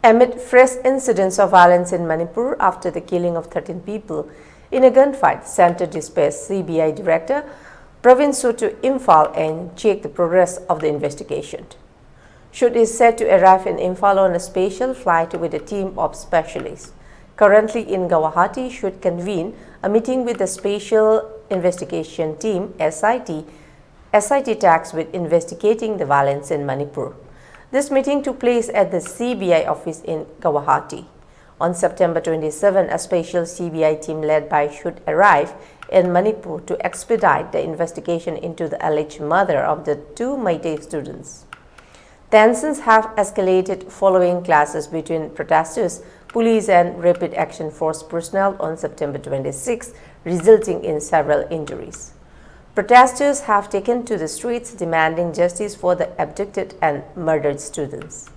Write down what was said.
Amid fresh incidents of violence in Manipur after the killing of 13 people in a gunfight, Centre dispatched CBI Director Praveen to Imphal and check the progress of the investigation. Sood is set to arrive in Imphal on a special flight with a team of specialists. Currently in Guwahati, Sood convene a meeting with the Special Investigation Team (SIT) tasked with investigating the violence in Manipur. This meeting took place at the CBI office in Guwahati. On September 27, a special CBI team led by Sood arrived in Manipur to expedite the investigation into the alleged murder of the two Meitei students. Tensions have escalated following clashes between protesters, police and Rapid Action Force personnel on September 26, resulting in several injuries. Protesters have taken to the streets demanding justice for the abducted and murdered students.